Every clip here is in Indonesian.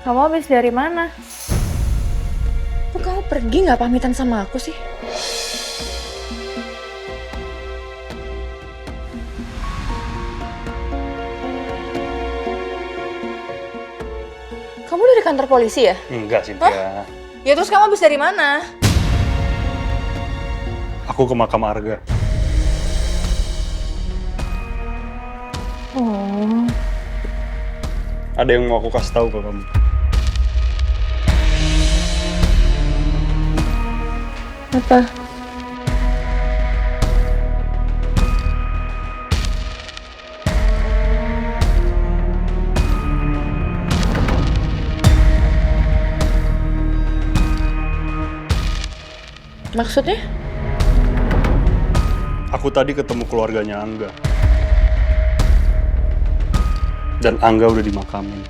Kamu habis dari mana? Kok kamu pergi nggak pamitan sama aku sih? Kamu dari kantor polisi ya? Enggak, Cynthia. Ya terus kamu habis dari mana? Aku ke makam Arga. Oh, Ada yang mau aku kasih tahu ke kamu. apa? Maksudnya? Aku tadi ketemu keluarganya Angga. Dan Angga udah dimakamin.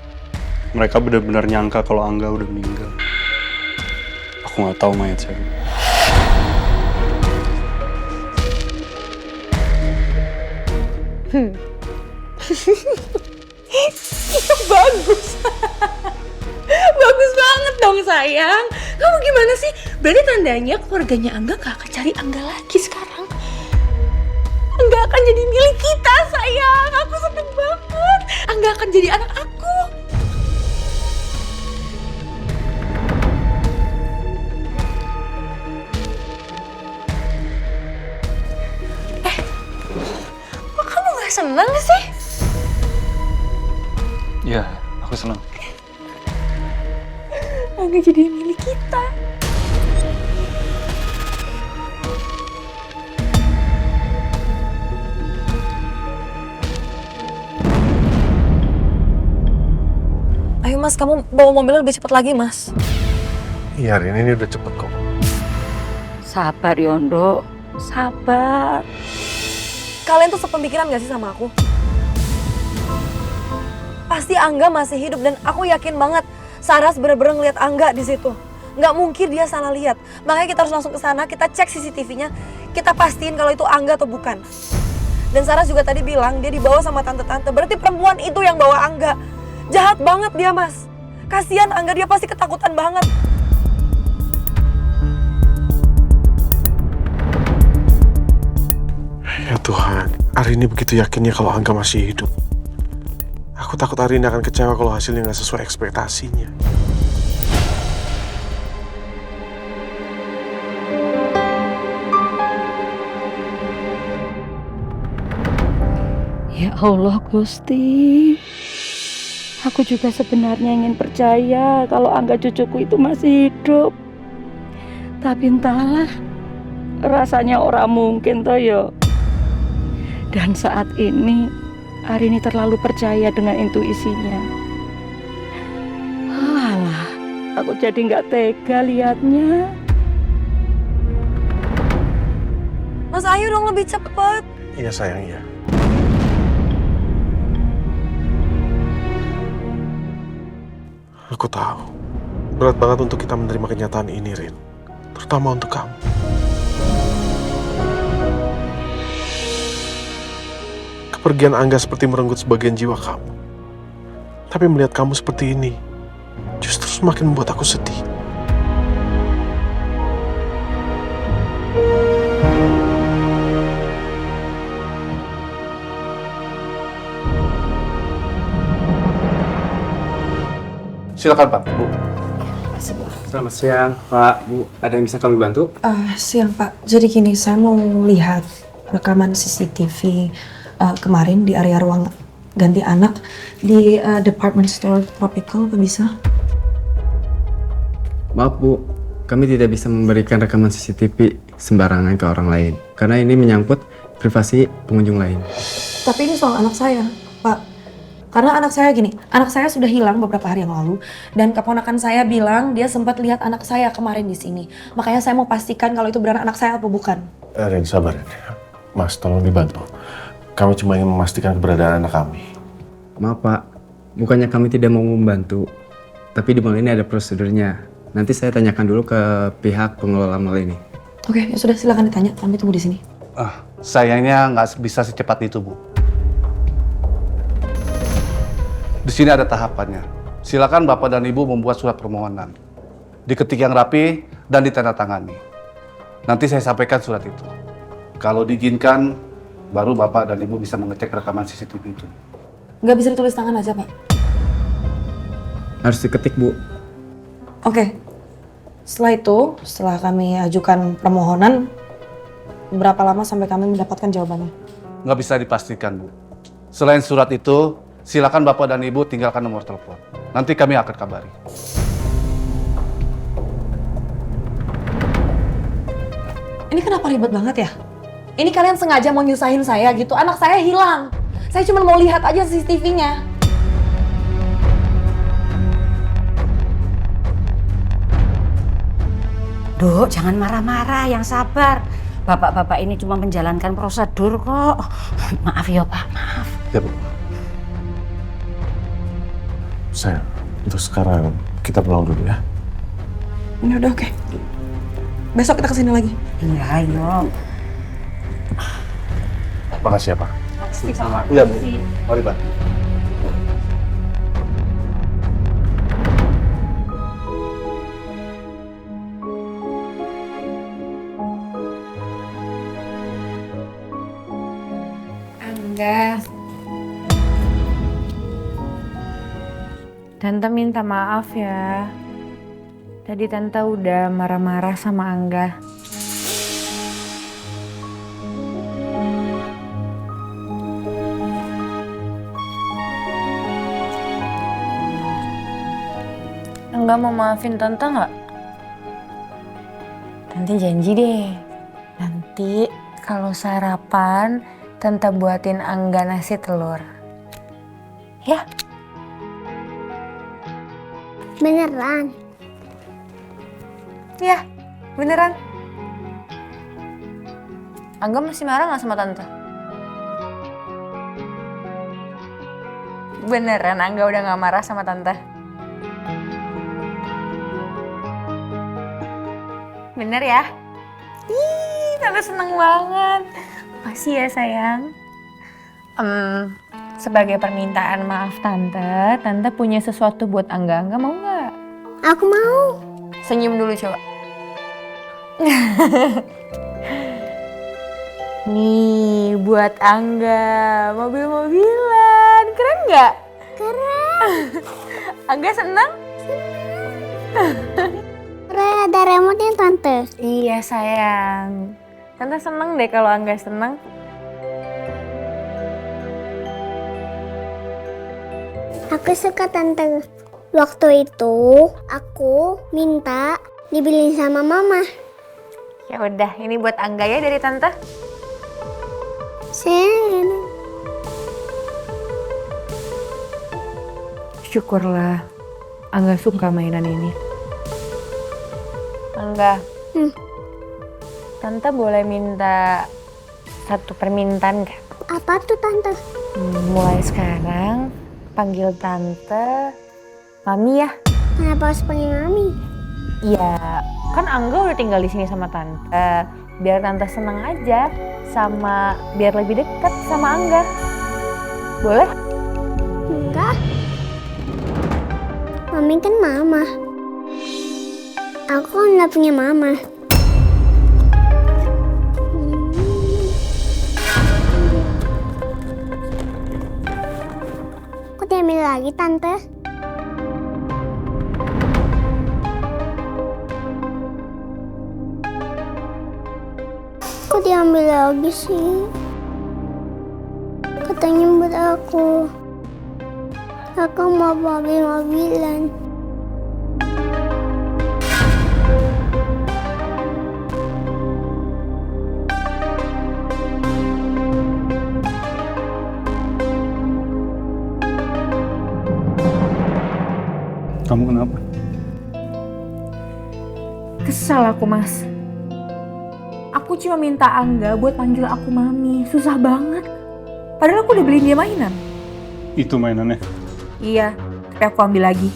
Mereka benar-benar nyangka kalau Angga udah meninggal. Aku nggak tahu mayat siapa. Bagus. Bagus banget dong sayang. Kamu gimana sih? Berarti tandanya keluarganya Angga gak akan cari Angga lagi sekarang. Angga akan jadi milik kita sayang. Aku seneng banget. Angga akan jadi anak aku. Kok kamu gak seneng sih? Iya, aku senang. Angga jadi milik kita. Ayo mas, kamu bawa mobilnya lebih cepat lagi mas. Iya Rin, ini udah cepet kok. Sabar Yondo, sabar. Kalian tuh sepemikiran gak sih sama aku? Pasti Angga masih hidup dan aku yakin banget Saras bener-bener ngeliat Angga di situ. Nggak mungkin dia salah lihat. Makanya kita harus langsung ke sana, kita cek CCTV-nya, kita pastiin kalau itu Angga atau bukan. Dan Saras juga tadi bilang dia dibawa sama tante-tante. Berarti perempuan itu yang bawa Angga. Jahat banget dia mas. Kasian Angga, dia pasti ketakutan banget. Ya Tuhan, Arini begitu yakinnya kalau Angga masih hidup. Aku takut Arini akan kecewa kalau hasilnya nggak sesuai ekspektasinya. Ya Allah Gusti, aku juga sebenarnya ingin percaya kalau Angga cucuku itu masih hidup. Tapi entahlah, rasanya orang mungkin toh yo. Dan saat ini Arini terlalu percaya dengan intuisinya. Alah, aku jadi nggak tega liatnya. Mas ayo dong lebih cepet. Iya sayang, iya. Aku tahu, berat banget untuk kita menerima kenyataan ini, Rin. Terutama untuk kamu. Kepergian Angga seperti merenggut sebagian jiwa kamu. Tapi melihat kamu seperti ini, justru semakin membuat aku sedih. Silakan Pak, Bu. Selamat siang, Pak, Bu. Ada yang bisa kami bantu? Siang Pak, jadi gini, saya mau lihat rekaman CCTV kemarin di area ruang ganti anak di department store Tropical, apa bisa? Maaf Bu, kami tidak bisa memberikan rekaman CCTV sembarangan ke orang lain. Karena ini menyangkut privasi pengunjung lain. Tapi ini soal anak saya, Pak. Karena anak saya gini, anak saya sudah hilang beberapa hari yang lalu dan keponakan saya bilang dia sempat lihat anak saya kemarin di sini. Makanya saya mau pastikan kalau itu benar anak saya atau bukan. Rin, sabar Rin. Mas, tolong dibantu. Kami cuma ingin memastikan keberadaan anak kami. Maaf Pak, bukannya kami tidak mau membantu. Tapi di mal ini ada prosedurnya. Nanti saya tanyakan dulu ke pihak pengelola mal ini. Oke, ya sudah silakan ditanya. Kami tunggu di sini. Sayangnya nggak bisa secepat itu, Bu. Di sini ada tahapannya. silakan Bapak dan Ibu membuat surat permohonan. Diketik yang rapi dan ditandatangani. Nanti saya sampaikan surat itu. Kalau diizinkan, baru Bapak dan Ibu bisa mengecek rekaman CCTV itu. Nggak bisa ditulis tangan aja, Pak? Harus diketik, Bu. Oke. Setelah itu, setelah kami ajukan permohonan, berapa lama sampai kami mendapatkan jawabannya? Nggak bisa dipastikan, Bu. Selain surat itu, silakan Bapak dan Ibu tinggalkan nomor telepon. Nanti kami akan kabari. Ini kenapa ribet banget ya? Ini kalian sengaja mau nyusahin saya gitu. Anak saya hilang. Saya cuma mau lihat aja CCTV-nya. Duk, jangan marah-marah, yang sabar. Bapak-bapak ini cuma menjalankan prosedur kok. Maaf ya Pak, maaf. Ya, Bu. Saya, untuk sekarang kita pulang dulu ya. Ini udah oke. Besok kita kesini lagi. Iya, ayo. Makasih ya, Pak. Iya, Bu. Mari, Pak. Angga, Tante minta maaf ya. Tadi Tante udah marah-marah sama Angga. Angga mau maafin Tante nggak? Tante janji deh. Nanti kalau sarapan Tante buatin Angga nasi telur. Ya? Beneran? Ya, beneran. Angga masih marah nggak sama Tante? Beneran Angga udah nggak marah sama Tante? Bener ya? Ih, Tante seneng banget. Makasih ya sayang. Sebagai permintaan maaf Tante, Tante punya sesuatu buat Angga. Angga mau nggak? Aku mau. Senyum dulu coba. Nih, buat Angga. Mobil-mobilan. Keren nggak? Keren. Angga seneng? Keren, ada remote-nya Tante. Iya sayang. Tante seneng deh kalau Angga seneng. Aku suka Tante. Waktu itu aku minta dibeliin sama Mama. Ya udah, ini buat Angga ya dari Tante. Sayang. Syukurlah Angga suka mainan ini. Angga. Tante boleh minta satu permintaan gak? Apa tuh Tante? Mulai sekarang panggil Tante Mami ya. Kenapa harus panggil Mami? Ya, kan Angga udah tinggal di sini sama Tante. Biar Tante seneng aja, sama biar lebih dekat sama Angga. Boleh? Enggak. Mami kan Mama. Aku nggak punya Mama. Kok diambil lagi Tante? Kok diambil lagi sih? Katanya buat aku. Aku mau mobil-mobilan. Kamu kenapa? Kesal aku, Mas. Aku cuma minta Angga buat panggil aku Mami. Susah banget. Padahal aku udah beliin dia mainan. Itu mainannya. Iya, tapi aku ambil lagi.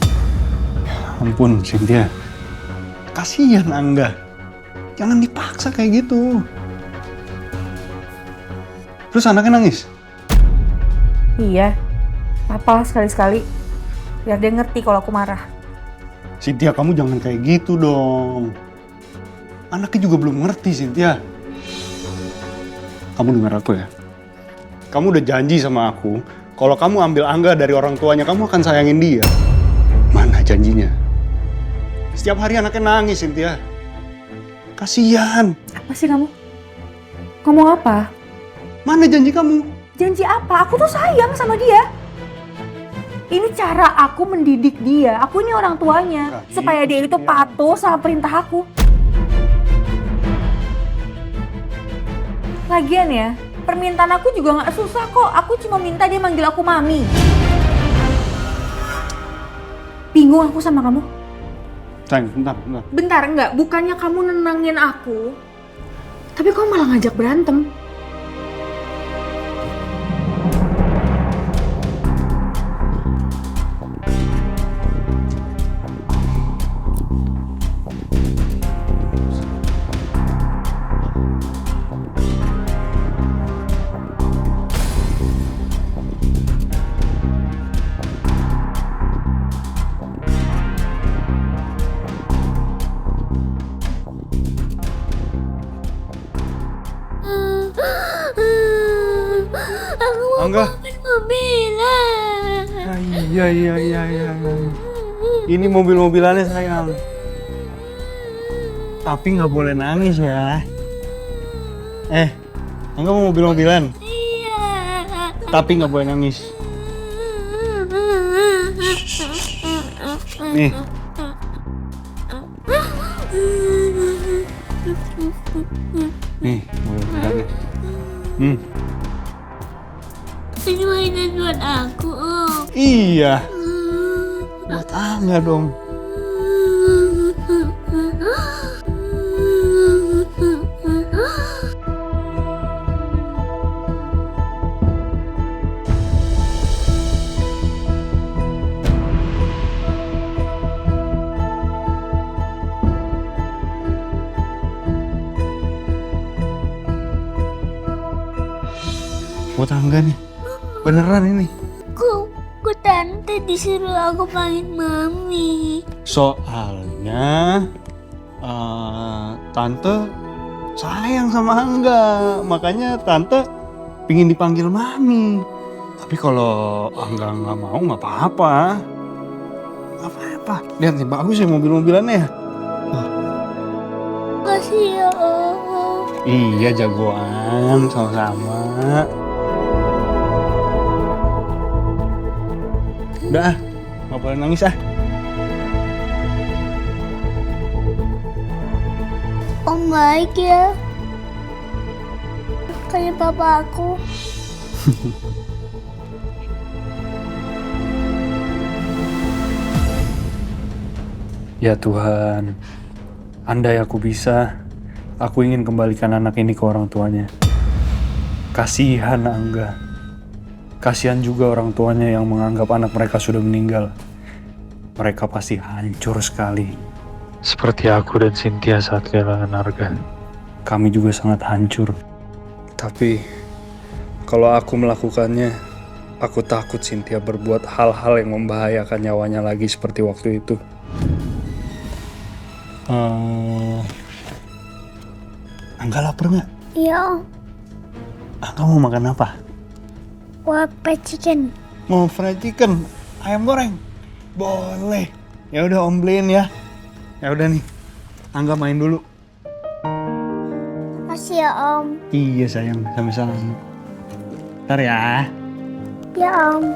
Ampun, Cynthia. Kasihan Angga. Jangan dipaksa kayak gitu. Terus anaknya nangis? Iya, apa sekali-sekali. Biar dia ngerti kalau aku marah. Cynthia, kamu jangan kayak gitu dong. Anaknya juga belum ngerti, Cynthia. Kamu dengar aku ya. Kamu udah janji sama aku, kalau kamu ambil Angga dari orang tuanya, kamu akan sayangin dia. Mana janjinya? Setiap hari anaknya nangis, Cynthia. Kasihan. Apa sih kamu? Ngomong apa? Mana janji kamu? Janji apa? Aku tuh sayang sama dia. Ini cara aku mendidik dia. Aku ini orang tuanya. Nggak Supaya dia itu gitu, patuh sama perintah aku. Lagian ya, permintaan aku juga nggak susah kok. Aku cuma minta dia manggil aku mami. Bingung aku sama kamu. Sayang, bentar. Bentar, enggak. Bukannya kamu nenangin aku. Tapi kamu malah ngajak berantem. Angga. Mobilan. Iya. Ini mobil-mobilannya sayang. Tapi nggak boleh nangis ya. Angga mau mobil-mobilan. Iya. Tapi nggak boleh nangis. Nih. Nih, mobil-mobilannya. Ini mainan buat aku, Om. Iya. Buat Angga dong. Buat Angga nih. Beneran ini. Ku tante disuruh aku panggil mami. Soalnya tante sayang sama Angga, makanya tante pingin dipanggil mami. Tapi kalau Angga nggak mau nggak apa-apa. Nggak apa-apa. Lihat nih bagus ya mobil-mobilannya. Makasih ya, Om. Iya jagoan, sama-sama. Udah, nggak boleh nangis ah. Om baik ya. Kayak papa aku. Ya Tuhan, andai aku bisa, aku ingin kembalikan anak ini ke orang tuanya. Kasihan Angga. Kasihan juga orang tuanya yang menganggap anak mereka sudah meninggal. Mereka pasti hancur sekali. Seperti aku dan Cynthia saat kehilangan Arga. Kami juga sangat hancur. Tapi, kalau aku melakukannya, aku takut Cynthia berbuat hal-hal yang membahayakan nyawanya lagi seperti waktu itu. Angga lapar nggak? Iya, Om. Angga mau makan apa? Fried chicken. Mau fried chicken, ayam goreng? Boleh. Ya udah Om beliin ya. Ya udah nih, Angga main dulu. Makasih ya, Om. Iya sayang, sama-sama. Ntar ya. Ya, Om.